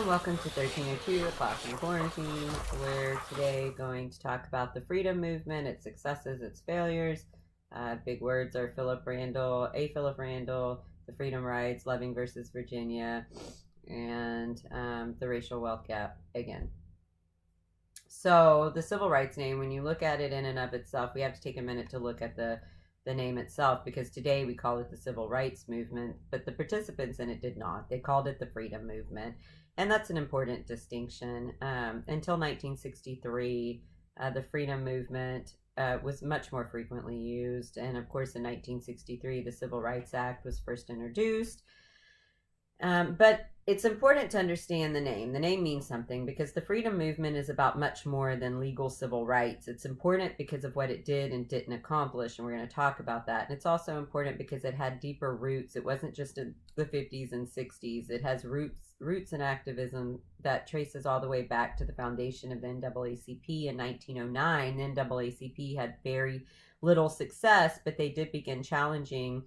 everyone. Welcome to 1302, A Class in Quarantine. We're today going to talk about the freedom movement, its successes, its failures. Big words are Philip Randall, the freedom rides, Loving versus Virginia, and the racial wealth gap again. So the civil rights name, when you look at it in and of itself, we have to take a minute to look at the name itself, because today we call it the civil rights movement, but the participants in it did not. They called it the freedom movement, and that's an important distinction. Until 1963, the freedom movement was much more frequently used, and of course in 1963 the Civil Rights Act was first introduced. But it's important to understand the name. The name means something because the freedom movement is about much more than legal civil rights. It's important because of what it did and didn't accomplish, and we're going to talk about that. And it's also important because it had deeper roots. It wasn't just in the 50s and 60s. It has roots in activism that traces all the way back to the foundation of the NAACP in 1909. The NAACP had very little success, but they did begin challenging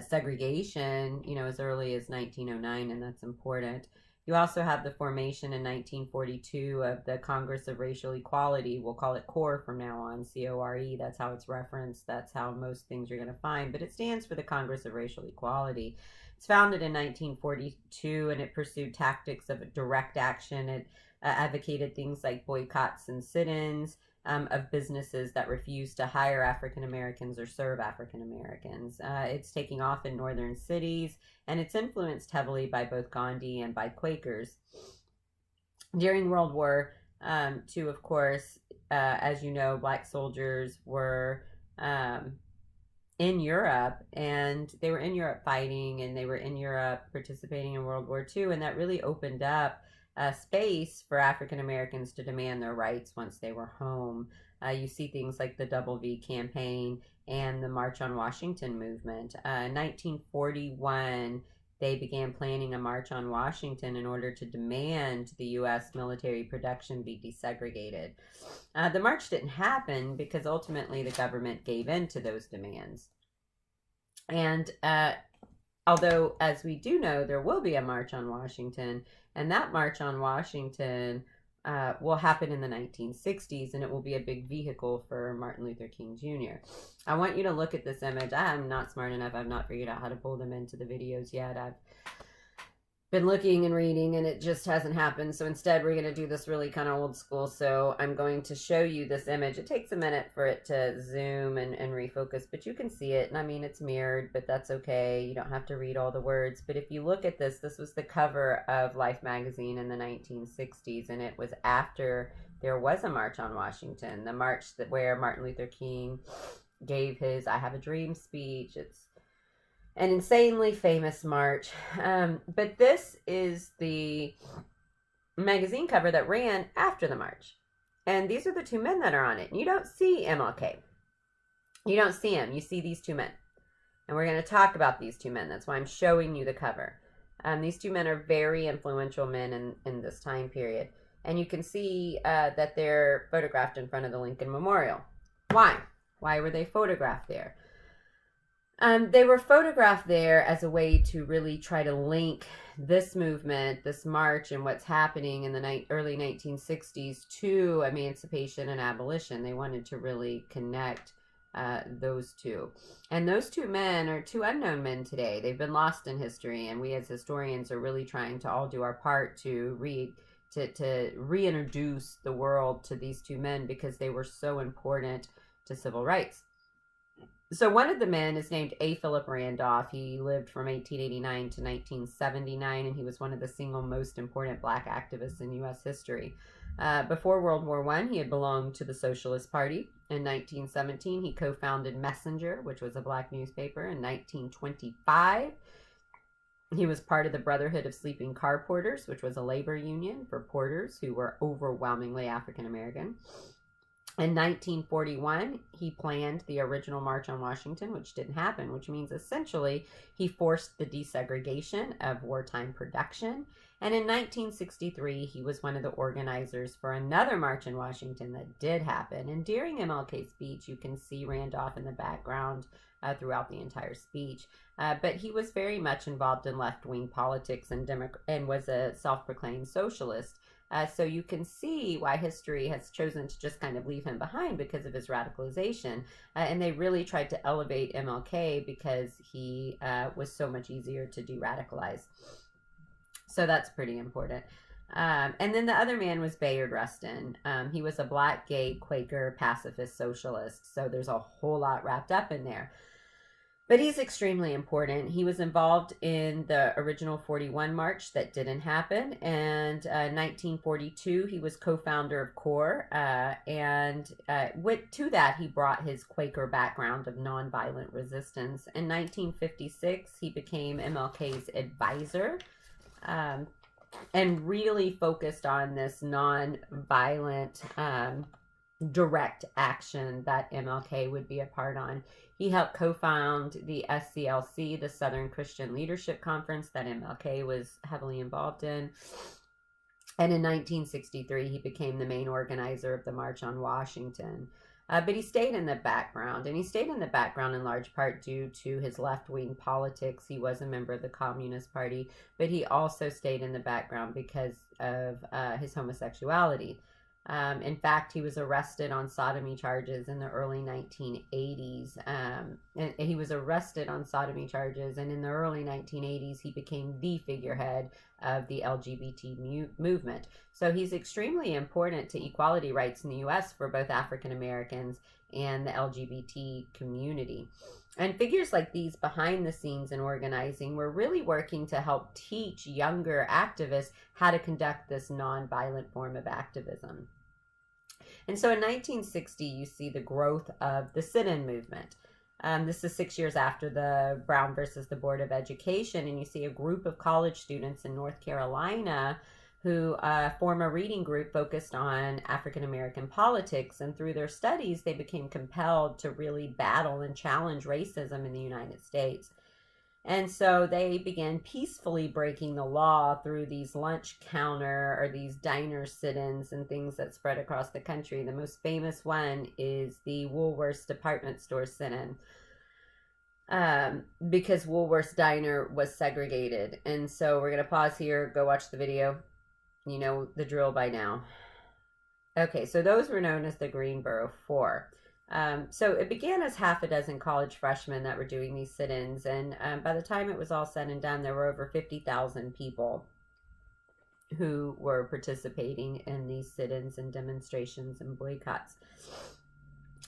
segregation, as early as 1909, and that's important. You also have the formation in 1942 of the Congress of Racial Equality. We'll call it CORE from now on, CORE. That's how it's referenced. That's how most things you're going to find, but it stands for the Congress of Racial Equality. It's founded in 1942, and it pursued tactics of direct action. It advocated things like boycotts and sit-ins of businesses that refuse to hire African Americans or serve African Americans. It's taking off in northern cities, and it's influenced heavily by both Gandhi and by Quakers. During World War II, of course, as you know, black soldiers were in Europe, and they were in Europe fighting, and they were in Europe participating in World War II, and that really opened up space for African Americans to demand their rights once they were home. You see things like the Double V campaign and the March on Washington movement. In 1941, they began planning a march on Washington in order to demand the U.S. military production be desegregated. The march didn't happen because ultimately the government gave in to those demands. And although, as we do know, there will be a March on Washington, and that March on Washington will happen in the 1960s, and it will be a big vehicle for Martin Luther King Jr. I want you to look at this image. I'm not smart enough. I've not figured out how to pull them into the videos yet. I've been looking and reading, and it just hasn't happened. So instead, we're going to do this really kind of old school. So I'm going to show you this image. It takes a minute for it to zoom and refocus, but you can see it. And I mean, it's mirrored, but that's okay. You don't have to read all the words. But if you look at this, this was the cover of Life magazine in the 1960s, and it was after there was a March on Washington, the march where Martin Luther King gave his I Have a Dream speech. It's an insanely famous march. But this is the magazine cover that ran after the march. And these are the two men that are on it. And you don't see MLK. You don't see him. You see these two men. And we're going to talk about these two men. That's why I'm showing you the cover. These two men are very influential men in this time period. And you can see that they're photographed in front of the Lincoln Memorial. Why? Why were they photographed there? They were photographed there as a way to really try to link this movement, this march, and what's happening in the early 1960s to emancipation and abolition. They wanted to really connect those two. And those two men are two unknown men today. They've been lost in history, and we as historians are really trying to all do our part to reintroduce the world to these two men because they were so important to civil rights. So one of the men is named A. Philip Randolph. He lived from 1889 to 1979, and he was one of the single most important black activists in U.S. history. Before World War I, he had belonged to the Socialist Party. In 1917, he co-founded Messenger, which was a black newspaper. In 1925, he was part of the Brotherhood of Sleeping Car Porters, which was a labor union for porters who were overwhelmingly African American. In 1941, he planned the original March on Washington, which didn't happen, which means essentially he forced the desegregation of wartime production. And in 1963, he was one of the organizers for another march in Washington that did happen. And during MLK's speech, you can see Randolph in the background throughout the entire speech. But he was very much involved in left-wing politics and was a self-proclaimed socialist. So you can see why history has chosen to just kind of leave him behind because of his radicalization. And they really tried to elevate MLK because he was so much easier to de-radicalize. So that's pretty important. And then the other man was Bayard Rustin. He was a black, gay, Quaker, pacifist socialist. So there's a whole lot wrapped up in there. But he's extremely important. He was involved in the original 41 March that didn't happen. And 1942, he was co-founder of CORE. To that, he brought his Quaker background of nonviolent resistance. In 1956, he became MLK's advisor. And really focused on this non-violent direct action that MLK would be a part on. He helped co-found the SCLC, the Southern Christian Leadership Conference that MLK was heavily involved in. And in 1963, he became the main organizer of the March on Washington. But he stayed in the background, and he stayed in the background in large part due to his left-wing politics. He was a member of the Communist Party, but he also stayed in the background because of his homosexuality. In fact, he was arrested on sodomy charges in the early 1980s. And he was arrested on sodomy charges, and in the early 1980s, he became the figurehead of the LGBT movement. So he's extremely important to equality rights in the U.S. for both African Americans and the LGBT community. And figures like these behind the scenes in organizing were really working to help teach younger activists how to conduct this nonviolent form of activism. And so in 1960, you see the growth of the sit-in movement. This is 6 years after the Brown versus the Board of Education, and you see a group of college students in North Carolina who form a reading group focused on African American politics, and through their studies, they became compelled to really battle and challenge racism in the United States. And so they began peacefully breaking the law through these lunch counter or these diner sit-ins and things that spread across the country. The most famous one is the Woolworths department store sit-in, because Woolworths diner was segregated. And so we're going to pause here, go watch the video. You know the drill by now. Okay, so those were known as the Greenboro Four. So it began as half a dozen college freshmen that were doing these sit-ins, and by the time it was all said and done, there were over 50,000 people who were participating in these sit-ins and demonstrations and boycotts.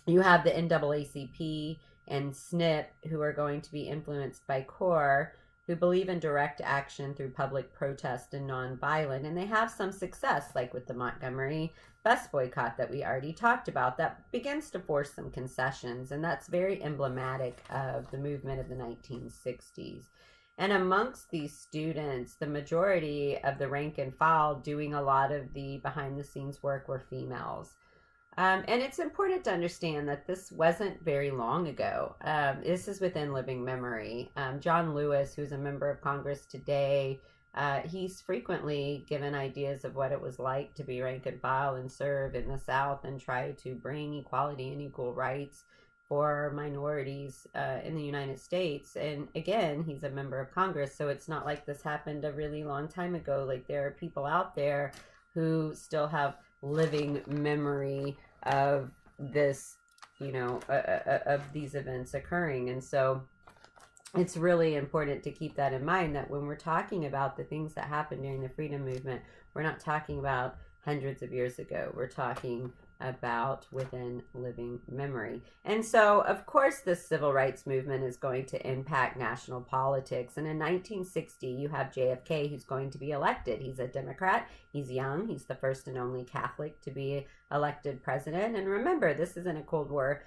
You have the NAACP and SNP, who are going to be influenced by CORE, who believe in direct action through public protest and nonviolent, and they have some success, like with the Montgomery bus boycott that we already talked about, that begins to force some concessions, and that's very emblematic of the movement of the 1960s. And amongst these students, the majority of the rank and file doing a lot of the behind-the-scenes work were females. And it's important to understand that this wasn't very long ago. This is within living memory. John Lewis, who's a member of Congress today, he's frequently given ideas of what it was like to be rank and file and serve in the South and try to bring equality and equal rights for minorities in the United States. And again, he's a member of Congress, so it's not like this happened a really long time ago. Like, there are people out there who still have living memory of this, of these events occurring. And so it's really important to keep that in mind, that when we're talking about the things that happened during the freedom movement, we're not talking about hundreds of years ago. We're talking about within living memory. And so, of course, the civil rights movement is going to impact national politics. And in 1960, you have JFK, who's going to be elected. He's a Democrat. He's young. He's the first and only Catholic to be elected president. And remember, this is in a Cold War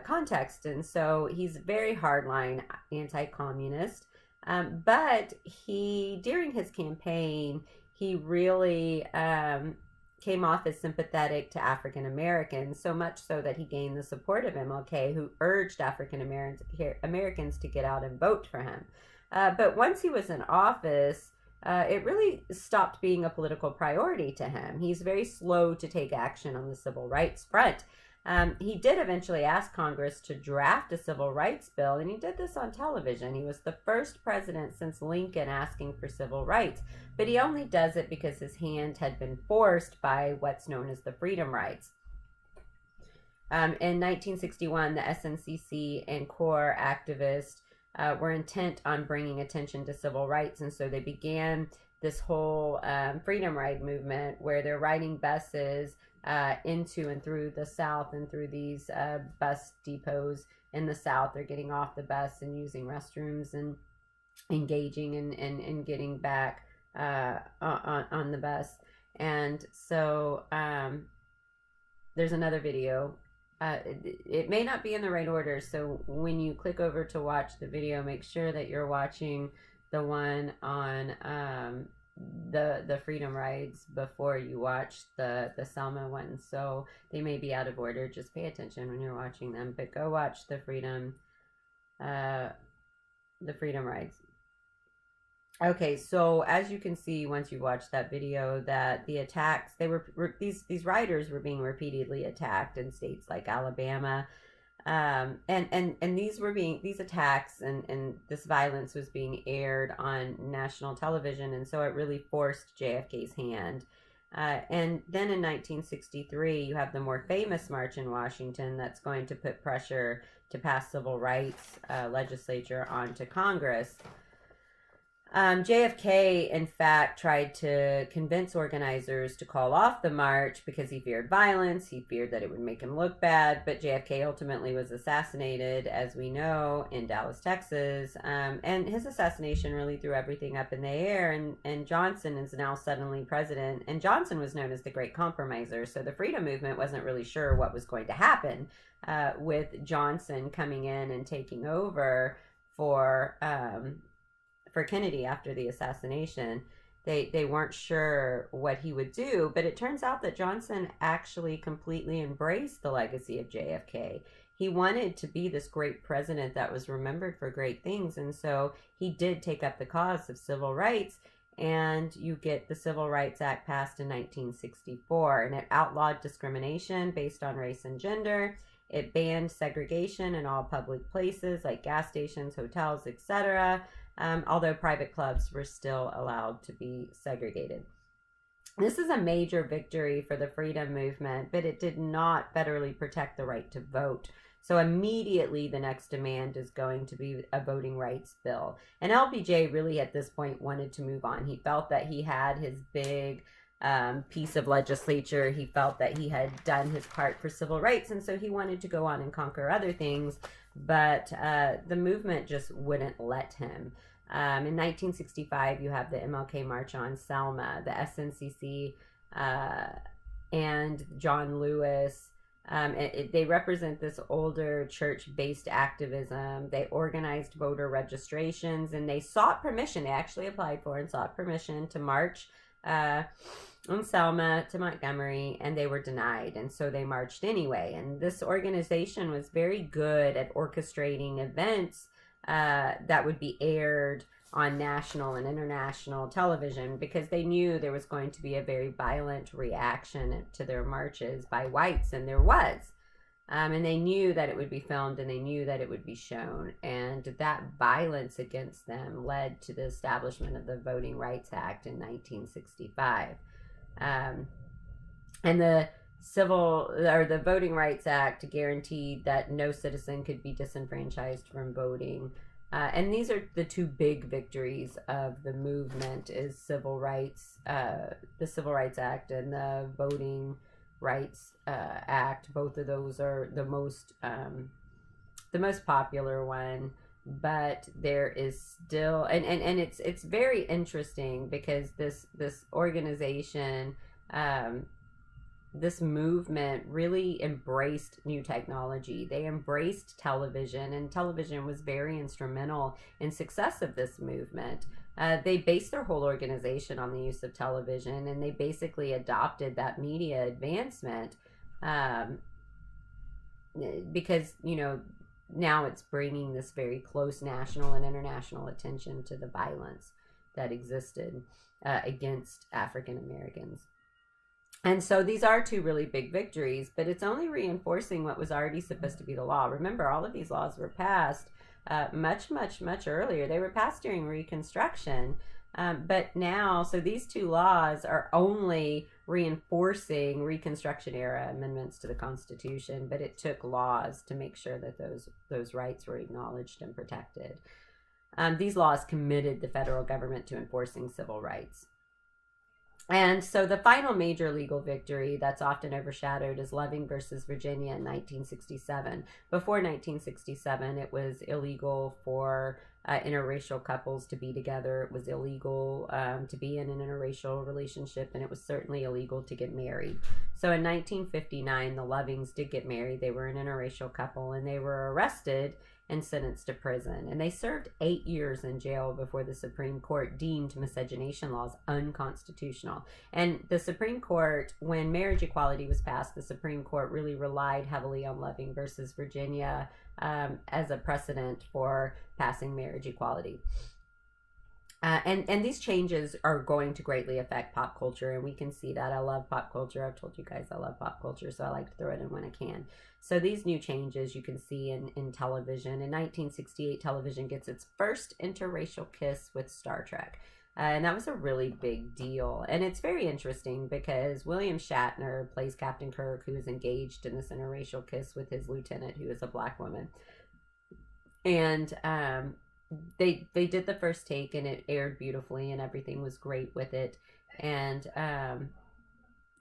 context. And so he's very hardline anti-communist. But during his campaign, he really came off as sympathetic to African Americans, so much so that he gained the support of MLK, who urged African Americans to get out and vote for him. But once he was in office, it really stopped being a political priority to him. He's very slow to take action on the civil rights front. He did eventually ask Congress to draft a civil rights bill, and he did this on television. He was the first president since Lincoln asking for civil rights, but he only does it because his hand had been forced by what's known as the Freedom Rides. In 1961, the SNCC and CORE activists were intent on bringing attention to civil rights, and so they began this whole Freedom Ride movement where they're riding buses into and through the South and through these bus depots in the South. They're getting off the bus and using restrooms and engaging and getting back on the bus. And so there's another video. It may not be in the right order, so when you click over to watch the video, make sure that you're watching the one on the Freedom Rides before you watch the Selma one. So they may be out of order. Just pay attention when you're watching them, but go watch the Freedom Rides. Okay, so as you can see, once you watch that video, that the attacks, these riders were being repeatedly attacked in states like Alabama, and these attacks and this violence was being aired on national television, and so it really forced JFK's hand. And then in 1963, you have the more famous march in Washington that's going to put pressure to pass civil rights legislature onto Congress. JFK, in fact, tried to convince organizers to call off the march because he feared violence. He feared that it would make him look bad. But JFK ultimately was assassinated, as we know, in Dallas, Texas. And his assassination really threw everything up in the air. And Johnson is now suddenly president. And Johnson was known as the Great Compromiser. So the freedom movement wasn't really sure what was going to happen with Johnson coming in and taking over for Kennedy after the assassination. They weren't sure what he would do, but it turns out that Johnson actually completely embraced the legacy of JFK. He wanted to be this great president that was remembered for great things, and so he did take up the cause of civil rights, and you get the Civil Rights Act passed in 1964, and it outlawed discrimination based on race and gender. It banned segregation in all public places like gas stations, hotels, etc., although private clubs were still allowed to be segregated. This is a major victory for the freedom movement, but it did not federally protect the right to vote. So immediately the next demand is going to be a voting rights bill. And LBJ really at this point wanted to move on. He felt that he had his big piece of legislature. He felt that he had done his part for civil rights, and so he wanted to go on and conquer other things, but the movement just wouldn't let him. In 1965, you have the MLK March on Selma, the SNCC and John Lewis. They represent this older church-based activism. They organized voter registrations, and they sought permission. They actually applied for and sought permission to march from Selma to Montgomery, and they were denied, and so they marched anyway. And this organization was very good at orchestrating events that would be aired on national and international television because they knew there was going to be a very violent reaction to their marches by whites, and there was. And they knew that it would be filmed, and they knew that it would be shown. And that violence against them led to the establishment of the Voting Rights Act in 1965. And the Voting Rights Act guaranteed that no citizen could be disenfranchised from voting. And these are the two big victories of the movement: is civil rights, the Civil Rights Act and the Voting Rights Act. Both of those are the most popular one. But there is still, and it's very interesting because this organization, this movement really embraced new technology. They embraced television, and television was very instrumental in success of this movement. They based their whole organization on the use of television, and they basically adopted that media advancement because, now it's bringing this very close national and international attention to the violence that existed against African Americans. And so these are two really big victories, but it's only reinforcing what was already supposed to be the law. Remember, all of these laws were passed much earlier. They were passed during Reconstruction. But now, so these two laws are only reinforcing Reconstruction era amendments to the Constitution, but it took laws to make sure that those rights were acknowledged and protected. These laws committed the federal government to enforcing civil rights. And so the final major legal victory that's often overshadowed is Loving versus Virginia in 1967. Before 1967, it was illegal for interracial couples to be together. It was illegal to be in an interracial relationship, and it was certainly illegal to get married. So in 1959, the Lovings did get married. They were an interracial couple, and they were arrested and sentenced to prison. And they served 8 years in jail before the Supreme Court deemed miscegenation laws unconstitutional. And the Supreme Court, when marriage equality was passed, the Supreme Court really relied heavily on Loving versus Virginia as a precedent for passing marriage equality. And these changes are going to greatly affect pop culture, and we can see that. I love pop culture. I've told you guys I love pop culture, so I like to throw it in when I can. So these new changes you can see in television. In 1968, television gets its first interracial kiss with Star Trek. And that was a really big deal. And it's very interesting because William Shatner plays Captain Kirk, who is engaged in this interracial kiss with his lieutenant, who is a black woman. And they did the first take, and it aired beautifully, and everything was great with it. And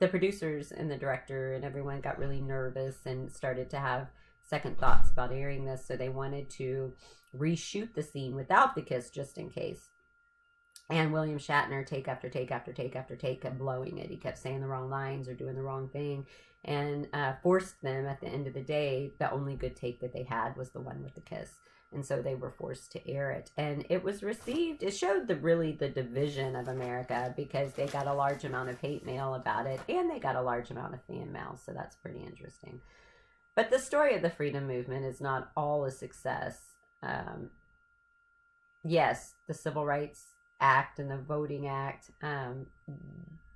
the producers and the director and everyone got really nervous and started to have second thoughts about airing this, so they wanted to reshoot the scene without the kiss just in case. And William Shatner, take after take after take after take, kept blowing it. He kept saying the wrong lines or doing the wrong thing, and forced them, at the end of the day, the only good take that they had was the one with the kiss. And so they were forced to air it. And it was received, it showed the division of America, because they got a large amount of hate mail about it, and they got a large amount of fan mail. So that's pretty interesting. But the story of the freedom movement is not all a success. Yes, the Civil Rights Act and the Voting Act,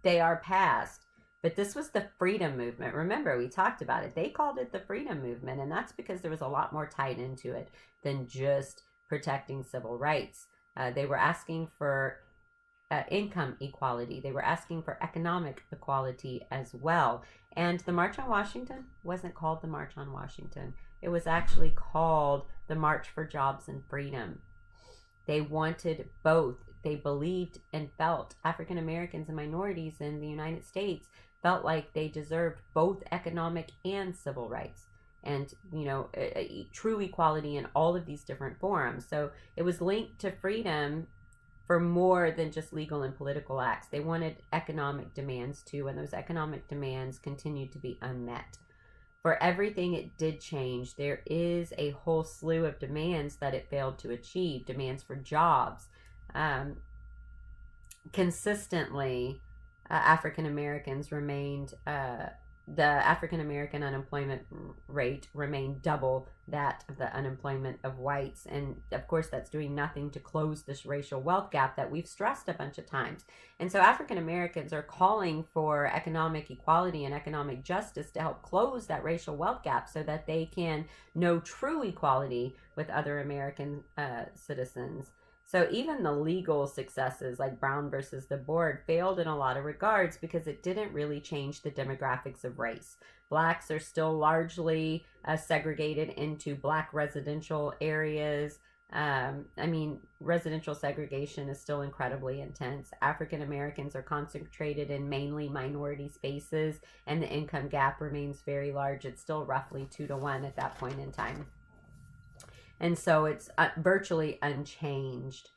they are passed. But this was the freedom movement. Remember, we talked about it. They called it the freedom movement, and that's because there was a lot more tied into it than just protecting civil rights. They were asking for income equality. They were asking for economic equality as well. And the March on Washington wasn't called the March on Washington. It was actually called the March for Jobs and Freedom. They wanted both. They believed and felt, African Americans and minorities in the United States felt like they deserved both economic and civil rights, and true equality in all of these different forms. So it was linked to freedom for more than just legal and political acts. They wanted economic demands too, and those economic demands continued to be unmet. For everything it did change, there is a whole slew of demands that it failed to achieve. Demands for jobs. Consistently, African Americans remained, the African American unemployment rate remained double that of the unemployment of whites. And of course, that's doing nothing to close this racial wealth gap that we've stressed a bunch of times. And so African Americans are calling for economic equality and economic justice to help close that racial wealth gap so that they can know true equality with other American citizens. So even the legal successes like Brown versus the board failed in a lot of regards because it didn't really change the demographics of race. Blacks are still largely segregated into black residential areas. Residential segregation is still incredibly intense. African Americans are concentrated in mainly minority spaces, and the income gap remains very large. It's still roughly 2-to-1 at that point in time. And so it's virtually unchanged.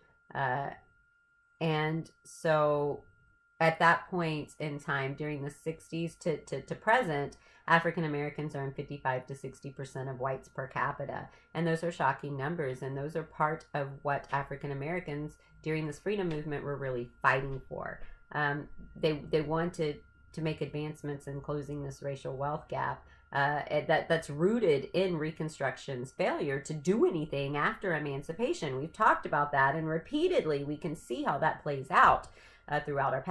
And so at that point in time, during the 60s to present, African Americans are in 55 to 60% of whites per capita. And those are shocking numbers. And those are part of what African Americans during this freedom movement were really fighting for. They wanted to make advancements in closing this racial wealth gap. That's rooted in Reconstruction's failure to do anything after emancipation. We've talked about that, and repeatedly we can see how that plays out. throughout the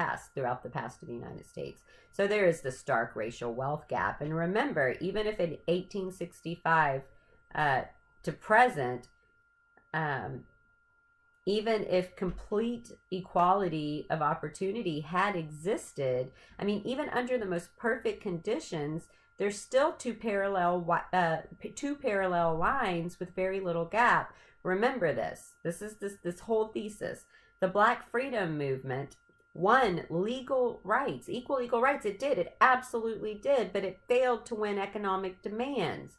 past of the United States. So there is the stark racial wealth gap. And remember, even if in 1865 to present, even if complete equality of opportunity had existed, I mean, even under the most perfect conditions, there's still two parallel lines with very little gap. Remember this. This is this whole thesis. The Black Freedom Movement won legal rights, equal legal rights. It did. It absolutely did. But it failed to win economic demands.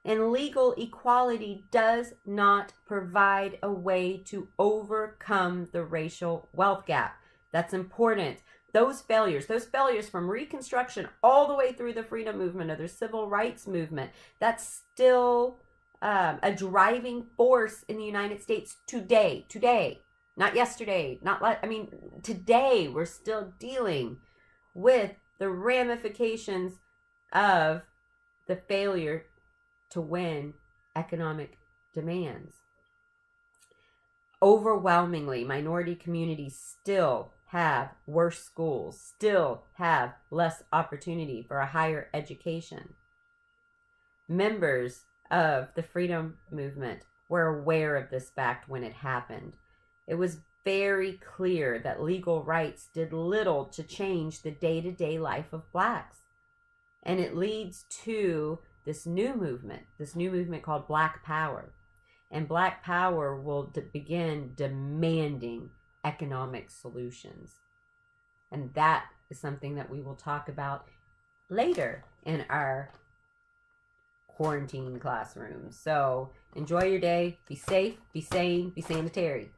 And legal equality does not provide a way to overcome the racial wealth gap. That's important. Those failures from Reconstruction all the way through the freedom movement or the civil rights movement, that's still a driving force in the United States today, not yesterday, today we're still dealing with the ramifications of the failure to win economic demands. Overwhelmingly, minority communities still have worse schools, still have less opportunity for a higher education. Members of the freedom movement were aware of this fact when it happened. It was very clear that legal rights did little to change the day-to-day life of blacks. And it leads to this new movement called Black Power. And Black Power will begin demanding economic solutions. And that is something that we will talk about later in our quarantine classroom. So enjoy your day. Be safe, be sane, be sanitary.